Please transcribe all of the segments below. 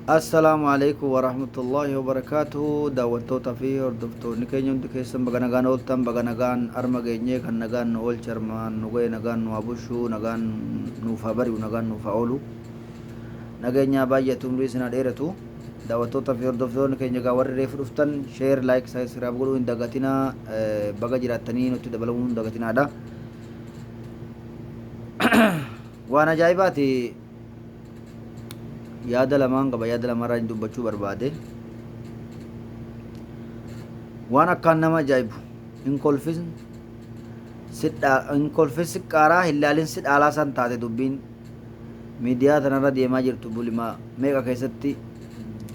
Assalamualaikum warahmatullahi wabarakatuh. Daawwattoota fi hordoftoonni keenya hundi keessan baga nagaan ooltan, baga nagaan arma geenyee kan nagaan nu oolche armaan nu ga'e nagaan nu haa bulchu, nagaan nuuf haa bari'u, nagaan nuuf haa oolu. Nageenyaa baay'atu umrii isin haa dheeratu. Daawwattoota fi hordoftoonni keenya egaa warri reefu dhuftan sheer, laayik, sabiskiraayib godhuu hin dagatinaa. Baga jiraattanii nutti dabalamuu hin dagatinaadha. Waan ajaa'ibaati. Yaada lamaan qaba, yaada lamarraa hin dubbachuu barbaade. Waan akkaan nama ajaa'ibu hin kolfin siqqaaraa hin laalin si dhaalaa san taate dubbiin miidiyaa tanarra deemaa jirtu bulimaa meeqa keessatti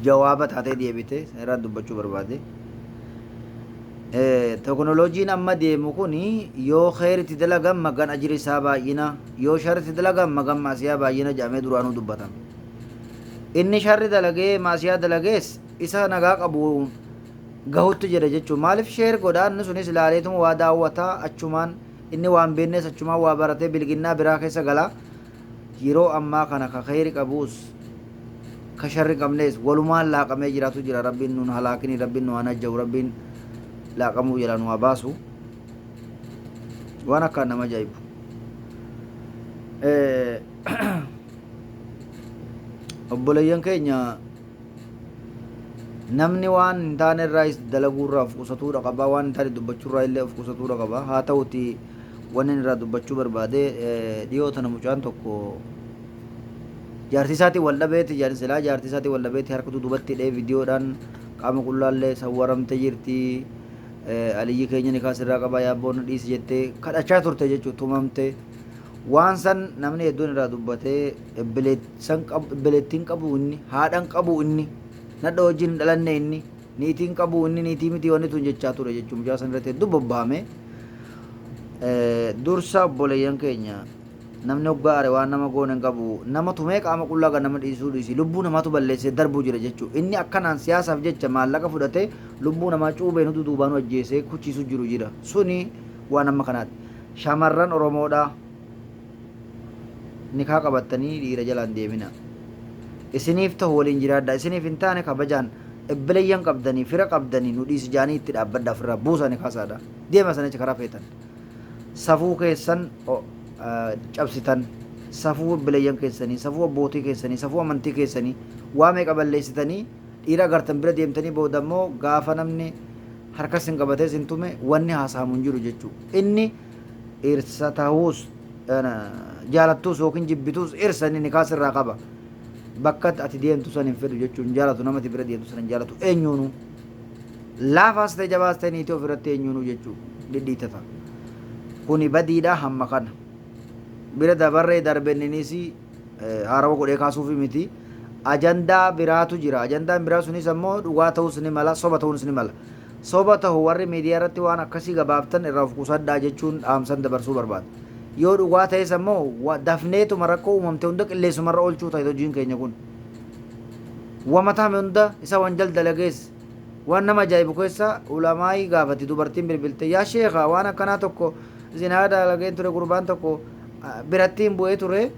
jawaaba taatee deebite irraa dubbachuu barbaade. Teknoloojiin amma deemu kun yoo kheyritti dalagan magan ajri isaa baay'ina, yoo sharritti dalagan magan maasiyaa baay'ina jedhamee duraanuu dubbatame. Inni sharri dalagee maasiyaa dalagees isa nagaa qabu gahutti jedha jechuun maaliif sheer godhaa inni sunis ilaaleetuma waa daawwataa achumaan inni waan beeknes achumaan waa baratee bilginnaa biraa keessa galaa. Yeroo ammaa kana ka kheyri qabuus ka sharri qabnees walumaan laaqamee jiraatu jira. Rabbiin nun halaakini, rabbiin nu hanajja'u, rabbiin laaqamuu jala nu haa baasu. Waan akkaan nama ajaa'ibu. Obboleeyyan keenya namni waan hin taane irraa dalaguurraa of qusatuudha qaba, waan hin taane dubbachuurraa illee of qusatuudha qaba. Haa ta'uti wanni irraa dubbachuu barbaade dhiyoo tana mucaan tokko jaartii isaatiin wal dhabeeti, silaa jaartii isaatiin wal dhabeeti harka dudubatti hidhee viidiyoodhaan qaama qullaallee sawwaramte jirti. Aliyyi keenya ni kaasirraa qaba yaabboon dhiisi jettee kadhachaa turte jechuudha, tumamte. Waan san namni hedduun irraa dubbatee bileettiin qabu inni, haadhan qabu inni, nadha wajjin dhalanne inni, niitiin qabu inni, niitii miti wanni tun jechaa ture jechuun mucaa san irratti hedduu bobbahame. Dursa obboleeyyan keenya namni hoggaare waan nama goone hin qabu, nama tumee qaama qullaa kan nama dhiisuu dhiisi, lubbuu namaatu balleessee darbuu jira jechuudha. Inni akkanaan siyaasaaf jecha maallaqa fudhatee lubbuu namaa cuubee nuti duubaan ajjeesee kuchiisu jiru jira. Suni waan amma kanaati. Shamarran Oromoodhaa nikaa qabattanii dhiira jalaan deemina. Isiniif ta'u waliin jiraadha, isiniif hin taane kabajaan ebbileeyyan qabdanii fira qabdanii nu dhiisi jaanii itti dhaabbadhaa ofirraa buusa nikaasaadha. Deema sanicha karaa feetan. Safuu keessan cabsitan, safuu ebbileeyyan keessanii, safuu abbootii keessanii, safuu amantii keessanii waa meeqa balleessitanii dhiira agartan bira deemtanii booda immoo gaafa namni harkas hin qabatee sin tume wanni haasa'amu hin jiru jechuudha. Inni dhirsa ta'uus jaalattuus yookiin jibbituus irsanii nikaas irraa qaba. Bakka ati deemtu san hin fedhu jechuun jaalatu, namati bira deemtu san hin jaalatu eenyuunu. Laafaas ta'e jabaas ta'e niitii ofirratti eenyuunu jechuudha dhidhiitata. Kuni badiidhaa hamma kana. Bira dabarree darbenninis haarawa godhee kaasuufi miti. Ajandaa biraatu jira. Ajandaan biraa sunis ammoo dhugaa ta'uus ni mala, soba ta'uus ni mala. Soba ta'u warri miidiyaa irratti waan akkasii gabaabtan irraa of qusadhaa jechuun dhaamsan dabarsuu barbaada. Yoo dhugaa ta'es ammoo dafneetuma rakkoo uumamte hunda qilleessumarra oolchuu ta'e hojiin keenya kun. Wamataame hunda isa wanjal dalagees waan nama ajaa'ibu keessa ulamaa'ii gaafatti dubartiin bilbilte yaa sheekaa waan akkanaa tokko zinaa dalageen ture gurbaan tokko birattiin bu'ee ture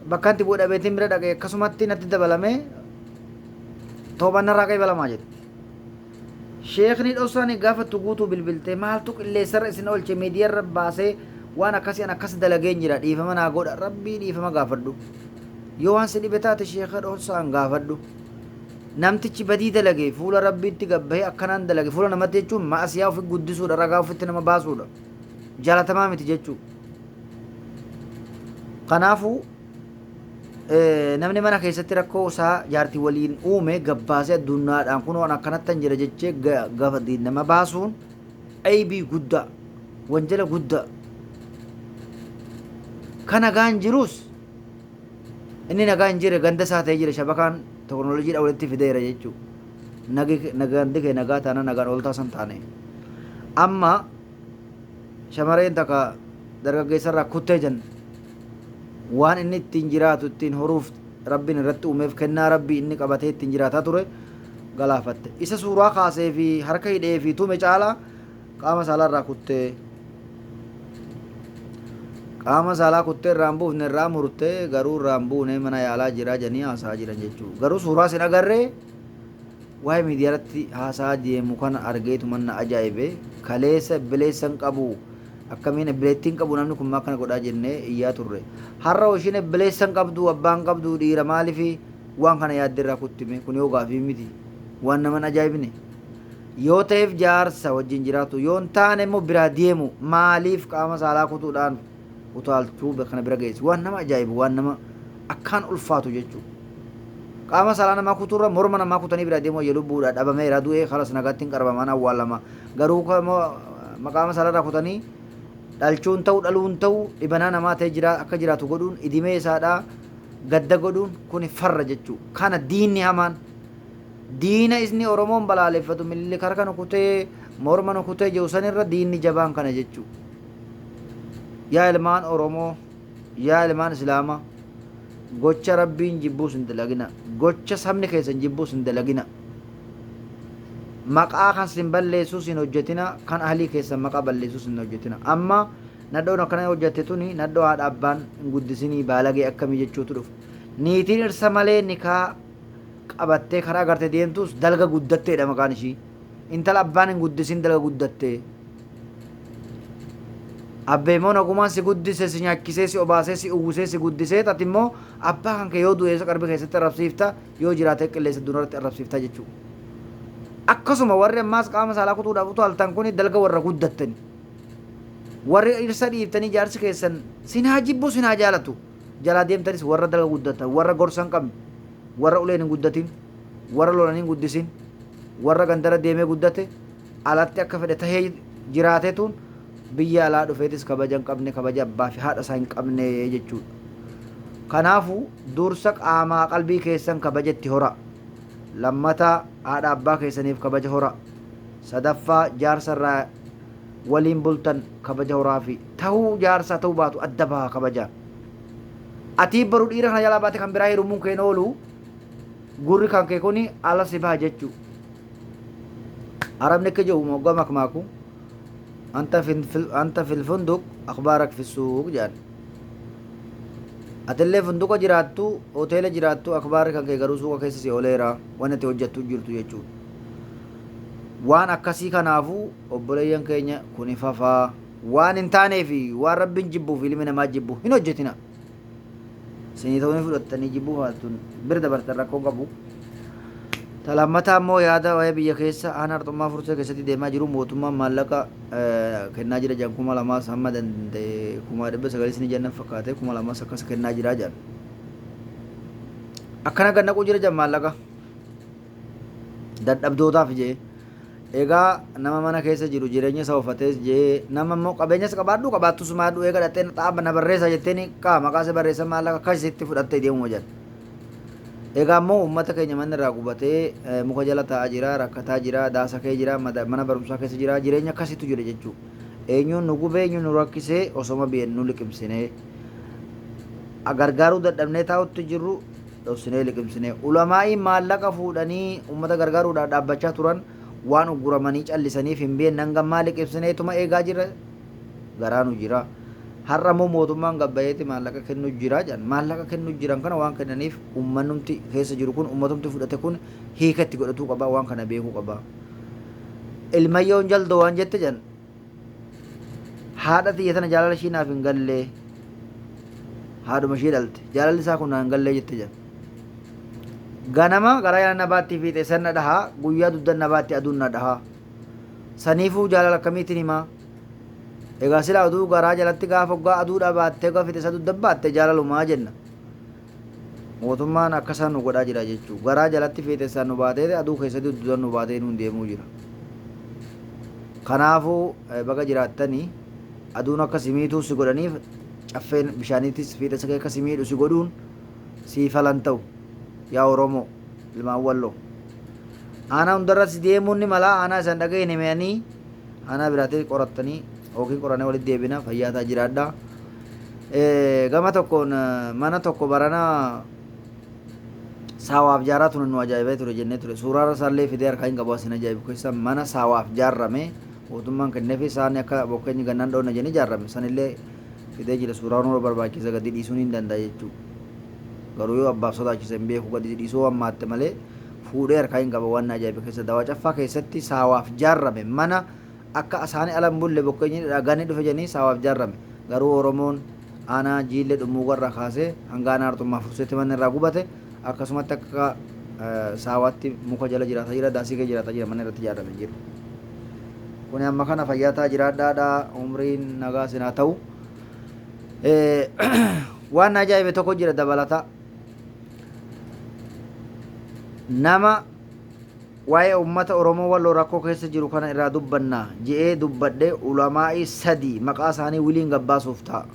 bakka itti bu'ee dhabeetiin bira dhaqee akkasumatti natti dabalamee toobannarraa qaybalamaa jedhe. Sheekni dhosaan gaafattu guutuu bilbilte maaltu qilleessarra isin oolche miidiyaarra baasee waan akkasiin akkas dalageen jira dhiifama naa godha rabbii dhiifama gaafadhu. Yoo waan si dhibe taate sheeka dhosaan gaafadhu. Namtichi badii dalage fuula rabbiitti gabbahee akkanaan dalage fuula namatti jechuun maasiyaa ofi guddisuudha, ragaa ofitti nama baasuudha. Jaalatamaa miti jechuudha. Kanaafuu namni mana keessatti rakkoo isaa jaartii waliin uume gabbaasee addunyaadhaan kun waan akkanattan jira jechee gaafa nama baasuun aybii guddaa, wanjala guddaa. Kan nagaan jirus inni nagaan jire ganda isaa ta'ee jira shabakaan teknooloojiidhaan walitti fideera jechuudha. Nagaan dikee nagaa taana nagaan ooltaa san taane. Amma shamarreen takka dargaggeessarraa kuttee jenna. Waan inni ittiin jiraatu ittiin horuuf rabbiin irratti uumeef kennaa rabbii inni qabatee ittiin jiraataa ture galaafatte. Isa suuraa kaasee fi harka hidhee fi tume caalaa qaama saalarraa kuttee qaama saalaa kuttee irraan buufne irraa murtee garuu irraan buune mana yaalaa jiraa janii haasaa jiran jechuudha. Garuu suuraa sin agarree waa'ee miidiyaatti haasaa deemu kana argeetu manna ajaa'ibe kaleessa bileessan qabu akkamiin bileettiin qabu namni kun maa kana godhaa jennee iyyaa turre. Har'a ishiin bileessan qabdu abbaan qabdu dhiira maaliifi waan kana yaaddirraa kuttime kun yoo gaafii miti waan naman ajaa'ibne. Yoo ta'eef jaarsa wajjin jiraatu yoo hin taane immoo biraa deemu maaliif qaama saalaa kutuudhaan utaalchuu kana bira geessi waan nama ajaa'ibu waan nama akkaan ulfaatu jechuudha. Qaama saalaa namaa kutuurra morma namaa kutanii bira deemu wayya lubbuudha dhabameera du'ee kalas nagaatti hin qarbamaan awwaalama garuu qaama saalaa irraa kutanii dhalchuun ta'u dhaluun ta'u dhibanaa namaa ta'e jira akka jiraatu godhuun idimee isaadhaa gadda godhuun kun farra jechuudha. Kana diinni hamaan diina isni Oromoon balaaleffatu milli kara kana kutee morma nu kutee jiru sanirra diinni jabaan kana jechuudha. Yaa ilmaan Oromoo yaa ilmaan Islaamaa gocha rabbiin jibbuus hin dalagina gocha sabni keessan jibbuus hin dalagina maqaa kan sin balleessuus hin hojjetina kan ahlii keessan maqaa balleessuus hin hojjetina amma nadhoon akkana hojjette tuni nadhoo haadha abbaan hin guddisinii baalagee akkamii jechuutu dhufu niitiin dhirsa malee nikaa qabattee karaa agartee deemtus dalga guddatteedha maqaan ishii intala abbaan hin guddisin dalga guddattee abbeemoon ogumaan si guddise si nyaachisee si obaasee si uwwisee si guddisee ati immoo abbaa kan kee yoo du'eessa qarbii keessatti arrabsiifta yoo jiraate qilleessa duratti arrabsiifta jechuudha. Akkasuma warri ammaas qaama saalaa kutuudhaaf utaaltan kun dalga warra guddattani warri dhirsa dhiiftanii jaarsi keessan sinaa jibbu sinaa jaalatu jalaa deemtanis warra dalga guddatan warra gorsa hin qabne warra uleen hin guddatin warra lolan hin guddisin warra gandara deemee guddate alatti akka fedhe tahee jiraatetuun biyya alaa dhufeetis kabaja hin qabne kabaja abbaa fi haadha isaa hin qabne jechuudha. Kanaafuu dursa qaamaa qalbii keessan kabajatti hora lammataa haadha abbaa keessaniif kabaja hora sadaffaa jaarsarraa waliin bultan kabaja horaa fi ta'uu jaarsaa ta'uu baatu adda baha kabaja atii baruu dhiira kana jalaa baate kan biraa hirumuun keen oolu gurri kan kee kuni ala si baha jechuu arabni akka jedhu moggaa makmaaku أنت في الفندق أخبارك في السوق جان أتلي فندق جراتو أوتيل جراتو أخبارك كي غروسو كيسي سيوليرا وانا توجدتو جرتو يجو وان أكاسي كنافو أبوليان كينيا كوني فافا وان انتاني في وان رب جبو في لمن ما جبو هنو جتنا سنيتوني فلتني جبو فاتون برد برتركو قبو Talammata ammoo yaada waa'ee biyya keessa aan harxummaa fursee keessatti deemaa jiru mootummaan maallaqa kennaa jira jedhan 2,000 hamma danda'e 9,900 jennan fakkaate 2,000 akkas kennaa jira jedhan akkana gannaquu jira jedhan maallaqa dadhabdootaaf jee egaa nama mana keessa jiru jireenya isaa uffatees jee nama immoo qabeenyas qabaadhu qabaattu sumaadhu eega dhattee xaaba na barreessa jetteeni maqaa isa barreessa maallaqa akkasitti fudhattee deemuma jedhan egaa immoo uummata keenya manni irraa gubatee muka jala taa'aa jira rakkataa jira daasa kee jira mana barumsaa keessa jira jireenya akkasitu jira jechuudha eenyuun nu gubee eenyuun nu rakkisee osoma bi'een nu liqimsinee gargaaruu dadhabnee taa'utti jirru dhoksinee liqimsinee ulamaa'i maallaqa fuudhanii uummata gargaaruudhaaf dhaabbachaa turan waan uguramanii callisaniif hin bi'een nangammaa liqimsineetuma eegaa jira garaanu jira har'a immoo mootummaan gabbayeeti maallaqa kennu jira jedhan maallaqa kennu jiran kana waan kennaniif uummanumti keessa jiru kun uummatumti fudhate kun hiikatti godhatuu qaba waan kana beekuu qaba ilmayyoon jaldoo waan jette jedhan haadha xiyya tana jaalala ishii naaf hin gallee haadhuma ishii dhalte jaalalli isaa kun naan gallee jette jedhan ganama gara yaala nabaatti fiixee san na dhahaa guyyaa duddan nabaatti aduun na dhahaa saniifuu jaalala akkamiitiin himaa egaa sila aduu garaa jalatti gaafa hoggaa aduudha baattee gaafa fixe isa duddan baatte jaalalumaa jenna mootummaan akkasaan nu godhaa jira jechuu garaa jalatti fixe isaan nu baatee aduu keessatti duddan nu baatee nuun deemuu jira kanaafuu baga jiraattanii aduun akka simiituu si godhaniif caffeen bishaaniittis fiixa isa akka simiidhu si godhuun sii falan ta'u yaa Oromoo ilmaan Walloo aanaa hundarratti deemuun ni mala aanaa isaan dhaga'een himanii aanaa biraatee qorattanii yookiin qorannee walitti deebina fayyaataa jiraadha gama tokkoon mana tokko barana saawaaf jaaraa turan nu ajaa'ibee ture jennee ture suuraa isaallee fidee harkaa hin qabu asin ajaa'ibu keessa mana saawaaf jaarrame mootummaan kenneefi isaan akka bokkeenyi gannaan dhoonna jenni jaarrame sanillee fidee jira suuraa nurra barbaachisa gadi dhiisuun hin danda'a jechuudha. Garuu yoo abbaaf sodaachise hin beeku gadi dhiisuu hammaatte malee fuudhee harkaa hin qaba waan ajaa'iba keessa dawaa caffaa keessatti saawaaf jaarrame mana akka asaanii alan bulle bokkeenyi dhagaanii dhufe jennii saawaaf jaarrame garuu Oromoon aanaa jiillee dhummuu warra kaasee hanga aanaa artummaa furseetti manni irraa gubate akkasumatti akka saawaatti muka jala jiraata jira daasii kee jiraata jira manni irratti ijaarame jiru. Kun amma kana fayyataa jiraadhaadha umriin nagaa sinaa ta'u. Waan ajaa'ibe tokko jira dabalata nama waa'ee ummata Oromoo walloo rakkoo keessa jiru kana irraa dubbanna je'ee dubbadhe ulamaa'ii sadii maqaa isaanii wiliin gabbaasuuf ta'a.